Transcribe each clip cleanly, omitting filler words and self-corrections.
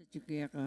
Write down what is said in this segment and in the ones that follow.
Diyos at sukya ka.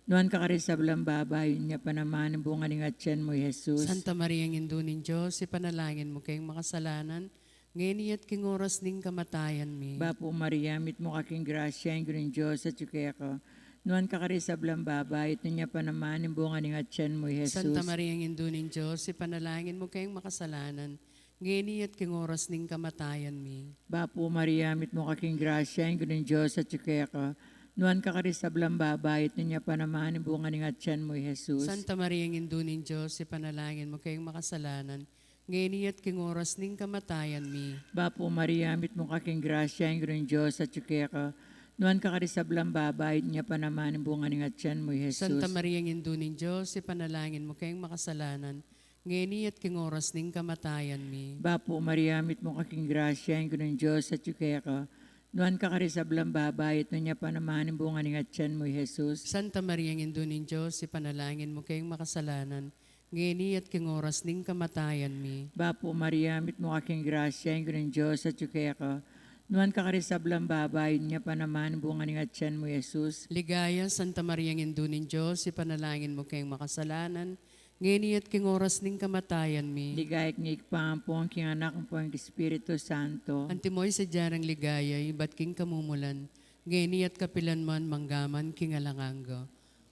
Nuan ka kari sa babayin niya pa naman ang bunga ng atyan mo, Jesus. Santa Maria, ng Indunin Diyos, ipanalangin mo kayong makasalanan, ngayon at king oras ning kamatayan mi. Bapo Maria, mit mo kaking grasya, ang gunin Diyos at sukya ka. Nuan ka kari sa babayin niya pa naman ang bunga ng atyan mo, Jesus. Santa Maria, ng Indunin Diyos, ipanalangin mo kayong makasalanan, ngayon at king oras ning kamatayan mi. Bapo Maria, mit mo kaking grasya, ang gunin Diyos at sukya ka. Nuan ka kari sa babayin niya pa naman ang bunga ng atyan mo, Jesus. Santa Maria, ng Indunin Diyos, ipanalangin mo kayong makasalanan, ngayon at king oras ning kamatayan mi. Bapo Maria, mit mo kaking grasya, ang gunin Diyos at sukya ka. Nuan ka kari sa babayin niya pa naman ang bunga ng atyan mo, Jesus. Santa Maria, ng Indunin Diyos, ipanalangin mo kayong makasalanan, ngayon at king oras ning kamatayan mi. Bapo Maria, mit mo kaking grasya, ang gunin Diyos at sukya ka. Nuan ka kari sa babayin niya pa naman ang bunga ng atyan mo, Jesus. Santa Maria, ng Indunin Diyos, ipanalangin mo kayong makasalanan, ngayon at king oras ning kamatayan mi. Bapo Maria, mit mo kaking grasya, ang gunin Diyos at sukya ka. Nuan ka kari sa babayin niya pa naman ang bunga ng atyan mo, Jesus. Ligaya, Santa Maria, ng Indunin Diyos, ipanalangin mo kayong makasalanan, ngayon at king oras ning kamatayan mi. Ligayat ng ikpampo, ang king anak po ang Espiritu Santo. Antimoy sa jarang ligaya, iba't king kamumulan, ngayon at kapilan man manggaman king alanganggo.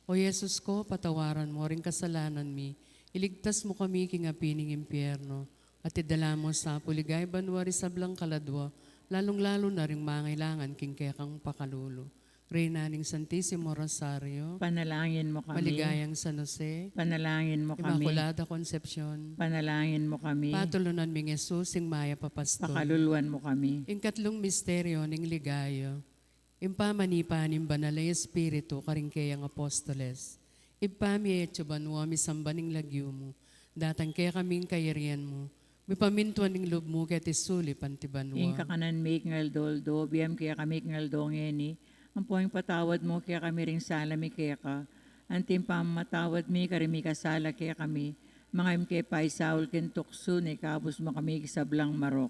O Yesus ko, patawaran mo ring kasalanan mi, iligtas mo kami king apining impyerno, at idala mo sa puligay banwari sa blang kaladwa, lalong-lalo na ring mangailangan king kekang pakalulo. Reyna ning Santissimo Rosario, Panalangin mo kami. maligayang San Jose, Panalangin mo kami. Immaculada Concepcion, Panalangin mo kami. patulunan ming Jesus, ing maya papasto. Pakaluluan mo kami. Ing katlong misteryo ning ligayo, impamanipanim banalay Espiritu karing kayang apostoles, impami etyo banwa mi sambaning lagyo mo, datang kaya kaming kayarian mo, mi pamintuan ning loob mo kaya tisuli pantibanwa. Ing kakanan make ngal doldo, biyam kaya kami ngal dongeni. Ang poing patawad mo kaya kami ring salami kaya ka. Antim pamatawad mi karimi kasala kaya kami. Mga imke paisaul kentukso, ni kabus mo kami sa blang marok.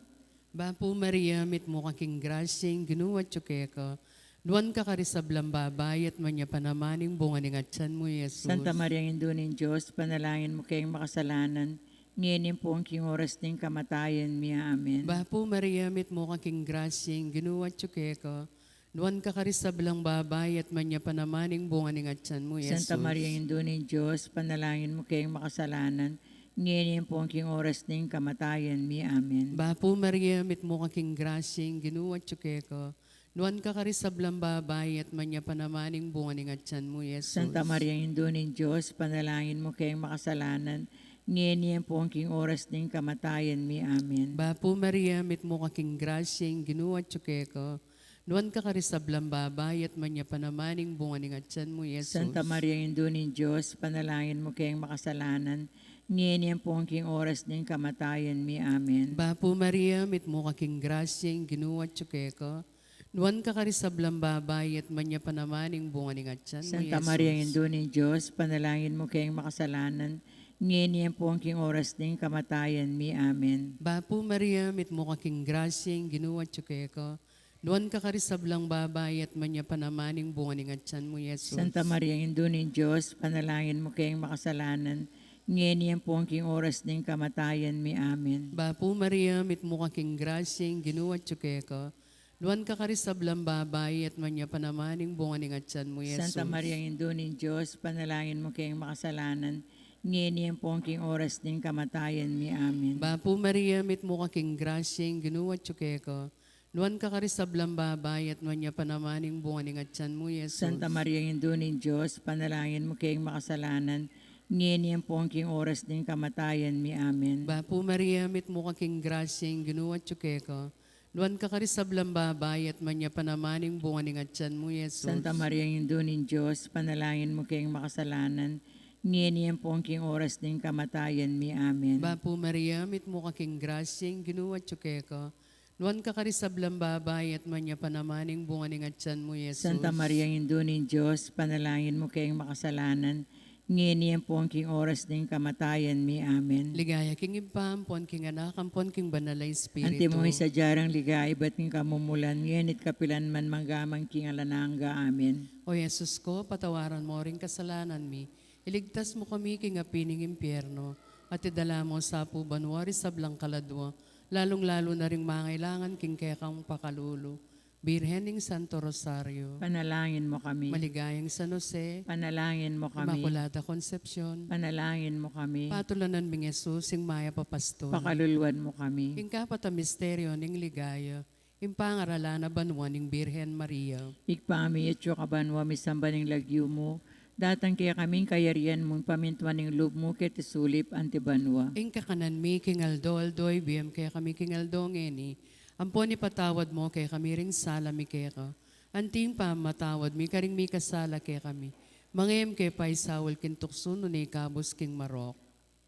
Bapo Maria, mit mo kaking grasyeng ginuwat tsukeka, luan ka karisablang babayat manya panamaning bunga ning atsan mo, Jesus. Santa Maria, Indunin Diyos, panalangin mo kayong makasalanan. Ngayon po ang king oras ng kamatayan mi. Amen. Bapo Maria, mit mo kaking grasyeng ginuwat tsukeka, luan ka karisablang babayat manya panamaning bunga ning atsan mo, Jesus. Santa Maria, Indunin Diyos, panalangin mo kayong makasalanan. Ngayon po ang king oras ng kamatayan mi. Amen. Bapo Maria, mit mo kaking grasyeng ginuwat tsukeka, luan ka karisablang babayat manya panamaning bunga ning atsan mo, Jesus. Santa Maria, Indunin Diyos, panalangin mo kayong makasalanan. Ngayon po ang king oras ng kamatayan mi. Amen. Bapo Maria, mit mo kaking grasyeng ginuwat tsukeka, luan ka karisablang babayat manya panamaning bunga ning atsan mo, Jesus. Santa Maria, Indunin Diyos, panalangin mo kayong makasalanan. Ngayon po ang king oras ng kamatayan mi. Amen. Bapo Maria, mit mo kaking grasyeng ginuwat tsukeka, luan ka karisablang babayat manya panamaning bunga ning atsan mo, Santa Jesus. Maria, Indunin Diyos, panalangin mo kayong makasalanan. Ngayon po ang king oras ng kamatayan mi. Amen. Bapo Maria, mit mo kaking grasyeng ginuwat tsukeka, luan ka karisablang babayat manya panamaning bunga ning atsan mo, Jesus. Santa Maria, Indunin Diyos, panalangin mo kayong makasalanan. Ngayon po ang king oras ng kamatayan mi. Amen. Bapo Maria, mit mo kaking grasyeng ginuwat tsukeka, luan ka karisablang babayat manya panamaning bunga ning atsan mo, Jesus. Santa Maria, Indunin Diyos, panalangin mo kayong makasalanan. Ngayon po ang king oras ng kamatayan mi. Amen. Bapo Maria, mit mo kaking grasyeng ginuwat tsukeka, luan ka karisablang babayat manya panamaning bunga ning atsan mo, Jesus. Santa Maria, Indunin Diyos, panalangin mo kayong makasalanan. Ngayon po ang king oras ng kamatayan mi. Amen. Bapo Maria, mit mo kaking grasyeng ginuwat tsukeka, luan ka karisablang babayat manya panamaning bunga ning atsan mo, Jesus. Santa Maria, Indunin Diyos, panalangin mo kayong makasalanan. Ngayon po ang king oras ng kamatayan mi. Amen. Bapo Maria, mit mo kaking grasyeng ginuwat tsukeka, luan ka karisablang babayat manya panamaning bunga ning atsan mo, Jesus. Santa Maria, Indunin Diyos, panalangin mo kayong makasalanan. ngeni ang pong king oras ng kamatayan mi. Amen. Ligaya king impam, pon king anak, ampon king banalay Ante espiritu. mo sa jarang ligay, ba't king kamumulan, ngenit kapilan man manggamang king alananga. Amen. O Yesus ko, patawaran mo ring kasalanan mi. Iligtas mo kami king apining impyerno. At idala mo sa pubanwari sa blang kaladwa. Lalong-lalo na ring mangailangan king kekang pakalulu. Birhen ng Santo Rosario. Panalangin mo kami. Maligayang San Jose. Panalangin mo kami. Immaculada Concepcion. Panalangin mo kami. Patulanan ming Jesus, sing maya papastol. Pakaluluan mo kami. Ing kapata misteryo ning ligaya. Ing pangarala na banwa ning Birhen Maria. Ikpami at yung kabanwa misamba ng lagyo mo. Datang kaya kaming kayarian mong pamintuan ng loob mo kaya tisulip antibanwa. Ing kakanan mi king aldoy biyem kaya kami king aldongeni. Ampon ipatawad mo kaya kami ring sala mi kaya ka. Anting pa matawad mi karing mi kasala kaya kami. Mangem kaya pa isawal kintukso no ni kabos king marok.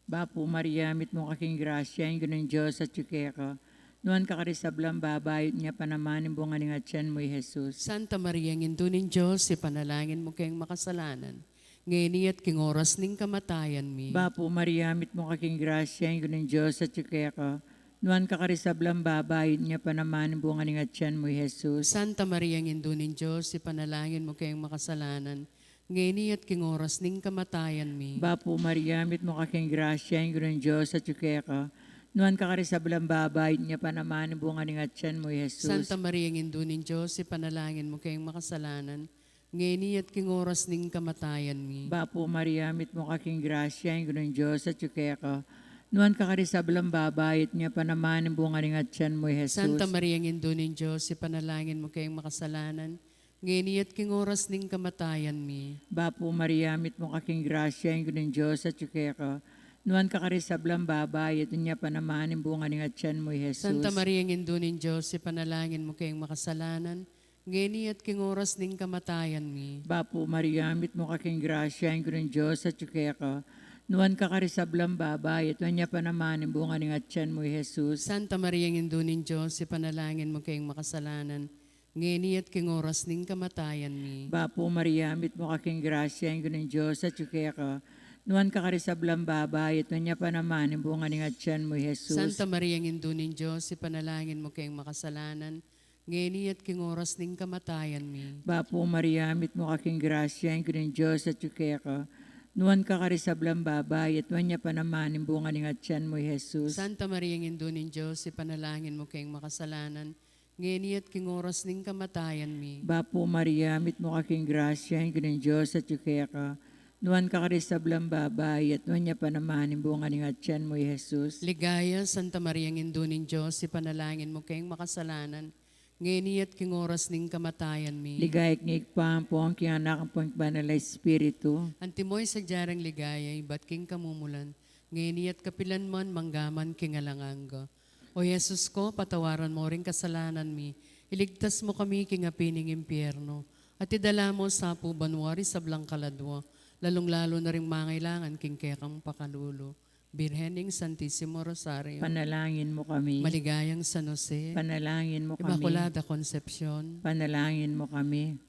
Bapo Maria, mit mo kaking grasya, yung ganun Diyos at yukeka. Nuan kakarisablang babayot niya panamanin bunga ng atyan mo, Jesus. Santa Maria, ngindunin Diyos, ipanalangin mo kayong makasalanan. Ngayon at king oras ning kamatayan mi. Bapo Maria, mit mo kaking grasya, yung ganun Diyos at yukeka. Nuan kakarisablang babayot niya panamanin bunga ng atyan mo, Jesus. Santa Maria, ngindunin Diyos, ipanalangin mo kayong makasalanan. Ngayon at king oras ning kamatayan mi. Bapo Maria, mit mo kaking grasya, yung ganun Diyos at yukeka. Nuan kakarisablang babayot niya panamanin bunga ng atyan mo, Jesus. Santa Maria, ngindunin Diyos, ipanalangin mo kayong makasalanan. Ngayon at king oras ning kamatayan mi. Bapo Maria, mit mo kaking grasya, yung ganun Diyos at yukeka. Nuan kakarisablang babayot niya panamanin bunga ng atyan mo, Jesus. Santa Maria, ngindunin Diyos, ipanalangin mo kayong makasalanan. Ngayon at king oras ning kamatayan mi. Bapo Maria, mit mo kaking grasya, yung ganun Diyos at yukeka. Nuan kakarisablang babayot niya panamanin bunga ng atyan mo, Jesus. Santa Maria, ngindunin Diyos, ipanalangin mo kayong makasalanan. Ngayon at king oras ning kamatayan mi. Bapo Maria, mit mo kaking grasya, yung ganun Diyos at yukeka. Nuan kakarisablang babayot niya panamanin bunga ng atyan mo, Jesus. Santa Maria, ngindunin Diyos, ipanalangin mo kayong makasalanan. Ngayon at king oras ning kamatayan mi. Bapo Maria, mit mo kaking grasya, yung ganun Diyos at yukeka. Nuan kakarisablang babayot niya panamanin bunga ng atyan mo, Jesus. Santa Maria, ngindunin Diyos, ipanalangin mo kayong makasalanan. Ngayon at king oras ning kamatayan mi. Bapo Maria, mit mo kaking grasya, yung ganun Diyos at yukeka. Nuan kakarisablang babayot niya panamanin bunga ng atyan mo, Jesus. Santa Maria, ngindunin Diyos, ipanalangin mo kayong makasalanan. Ngayon at king oras ning kamatayan mi. Bapo Maria, mit mo kaking grasya, yung ganun Diyos at yukeka. Nuan kakarisablang babayot niya panamanin bunga ng atyan mo, Jesus. Ligaya, Santa Maria, ngindunin Diyos, ipanalangin mo kayong makasalanan. Ngayon at king oras ning kamatayan mi. Ligayat ngik pa po ang king anak ang pong banal na Espiritu. Antimoy sa jarang ligaya, ba't king kamumulan. Ngayon at kapilan man, manggaman king alanganga. O Yesus ko, patawaran mo ring kasalanan mi. Iligtas mo kami king apining impyerno. At idala mo sa pubanwari sa blang kaladwa. Lalong-lalo na ring mangailangan king kekang pakalulu. Birhening Santissimo Rosario. Panalangin mo kami. Maligayang San Jose. Panalangin mo kami. Immaculada Concepcion. Panalangin mo kami.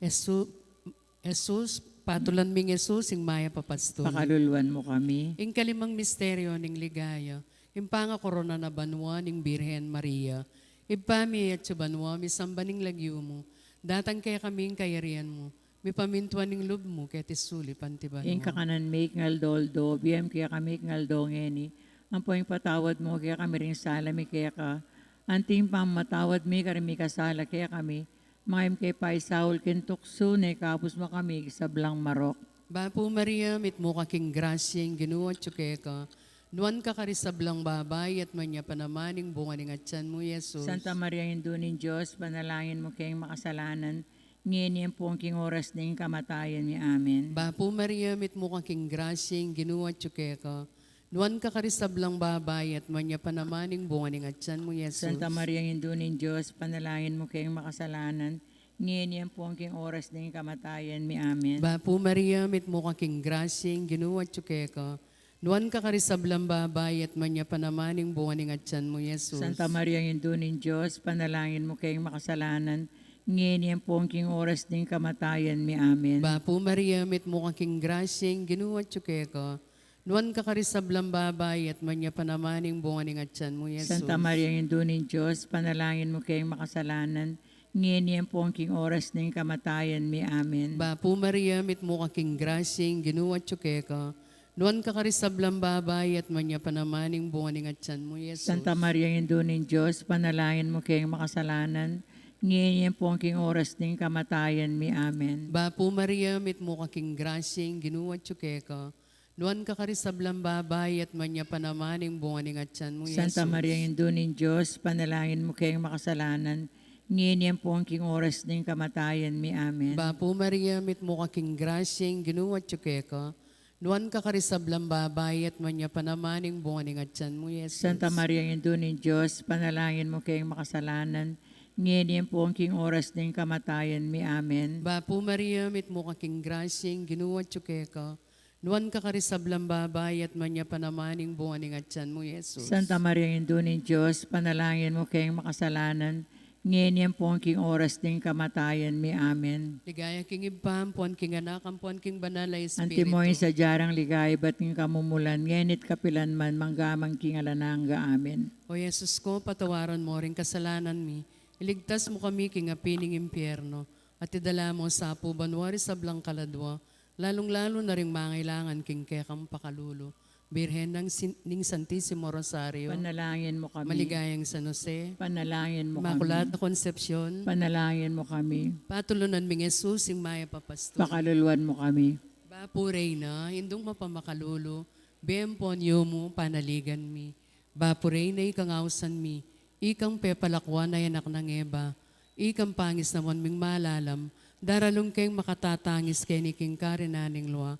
Jesus, patulan ming Jesus, ing maya papastol. Pakaluluan mo kami. Ing kalimang misteryo ning ligaya, impanga korona na banwa ning Birhen Maria. Ipami at banwa, misamba ning lagyo mo. Datang kaya kaming kayarian mo. May pamintuan ning loob mo, kaya tisuli pantiban Ing mo. kakanan make ngal doldo, biyem kaya kami ngal dongeni. Ang poing patawad mo kaya kami rin sala mi kaya ka. Anting pang matawad mi kaya mi kasala kaya kami. Mga kay paisaul kintukso na kapos mo kami sa blang marok. Bapo Maria, mit mo kaking grasya, ing ginuwa tsukeka. Nuan ka karisablang babay at manya panamaning bunga ning atyan mo, Jesus. Santa Maria, indunin Diyos, panalangin mo kayong makasalanan. Ngayon po ang king oras ng kamatayan ni Amen. Bapo Maria, mit mo kaking grasya, ing ginuwa tsukeka. Nuan ka karisablang babay at manya panamaning bunga ning atyan mo, Jesus. Santa Maria, indunin Diyos, panalangin mo kayong makasalanan. Ngayon po ang king oras ng kamatayan ni Amen. Bapo Maria, mit mo kaking grasya, ing ginuwa tsukeka. Nuan ka karisablang babay at manya panamaning bunga ning atyan mo, Jesus. Santa Maria, indunin Diyos, panalangin mo kayong makasalanan. ngayon po ang king oras ng kamatayan mi. Amen. Bapo Maria, mit mo kaking grasyeng, ginuwat ka. Nuan ka karisablang babay at manya panamaning bunga ng atyan mo, Yesus. Santa Maria, Ino ng Diyos, panalangin mo kayong makasalanan, ngayon po ang king oras ng kamatayan mi. Amen. Bapo Maria, mit mo kaking grasyeng, ginuwat ka. Nuan ka karisablang babay at manya panamaning bunga ng atyan mo, Yesus. Santa Maria, Ino ng Diyos, panalangin mo kayong makasalanan, ngayon po ang king oras ng kamatayan mi. Amen. Bapo Maria, mit mo kaking grasyeng, ginuwat ka. Nuan ka karisablang babay at manya panamaning bunga ng atyan mo, Yesus. Santa Maria, Ino ng Diyos, panalangin mo kayong makasalanan, ngayon po ang king oras ng kamatayan mi. Amen. Bapo Maria, mit mo kaking grasyeng, ginuwat ka. Nuan ka karisablang babay at manya panamaning bunga ng atyan mo, Yesus. Santa Maria, Ino ng Diyos, panalangin mo kayong makasalanan, ngayon po ang king oras ng kamatayan mi. Amen. Bapo Maria, mit mo kaking grasyeng, ginuwat ka. Nuan ka karisablang babay at manya panamaning bunga ng atyan mo, Yesus. Santa Maria, Ino ng Diyos, panalangin mo kayong makasalanan, ngayon po ang king oras ng kamatayan mi. Amen. Ligaya king ibpam, puan king anak, puan king banal na Espiritu. Antimoy sa jarang ligay, ba't ng kamumulan, ngenit kapilan man, manggamang king alananga. Amen. O Yesus ko, patawaran mo rin kasalanan mi. Iligtas mo kami king apining impyerno, at idala mo sa pubanwari sa blang kaladwa, lalong-lalo na rin mangailangan king kekang pakalulo. Birhen ng Santissimo Rosario, Panalangin mo kami. maligayang San Jose, Panalangin mo Immaculada kami. Concepcion, Panalangin mo kami. patulunan ming Jesus, ing maya papasto. Pakaluluan mo kami. Bapo Reyna, indong mapamakalulo, bempon yomo panaligan mi. Bapo Reyna, ikang ausan mi, ikang pepalakwan na anak ng Eva, ikang pangis naman ming malalam, daralong keng makatatangis keniking karinaning luwa,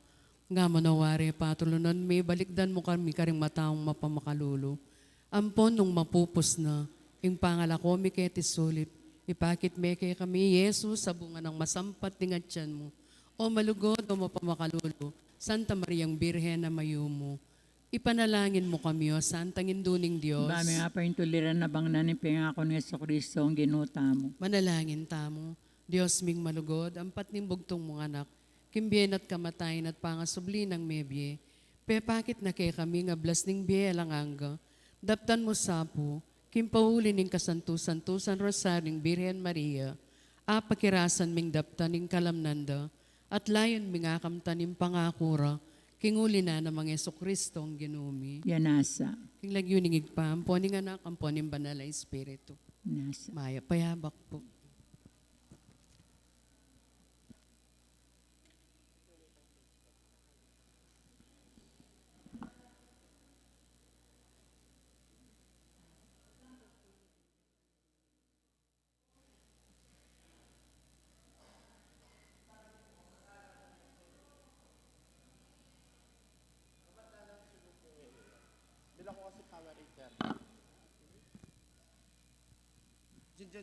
nga manawari patulunan mi, balikdan mo kami karing mataong mapamakalulo. Ampon nung mapupos na, ing pangalako mi keti sulit, ipakit me kay kami, Yesus, sa bunga ng masampat ng atyan mo. O malugod o mapamakalulo, Santa Mariang Birhen na mayumo. Ipanalangin mo kami, O Santang Induning Diyos. Bami nga pa yung tuliran na bang naniping ako ng Yeso Kristo ang ginuta mo. Manalangin tamo, Diyos ming malugod, ampat ning bugtong mong anak, kimbien at kamatayin at pangasubli ng mebye, pepakit na kay kami nga blas ning biye langanga, daptan mo sapo, kimpauli ning kasantusan-tusan rosaring Birhen Maria, apakirasan ming daptan ning kalamnanda, at layon ming akamtan ning pangakura, kinguli na namang Yeso Kristo ang ginumi. Yanasa. King lagyuning igpa, amponing anak, amponing banal na Espiritu. Nasa. Maya, payabak po.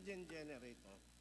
Generator.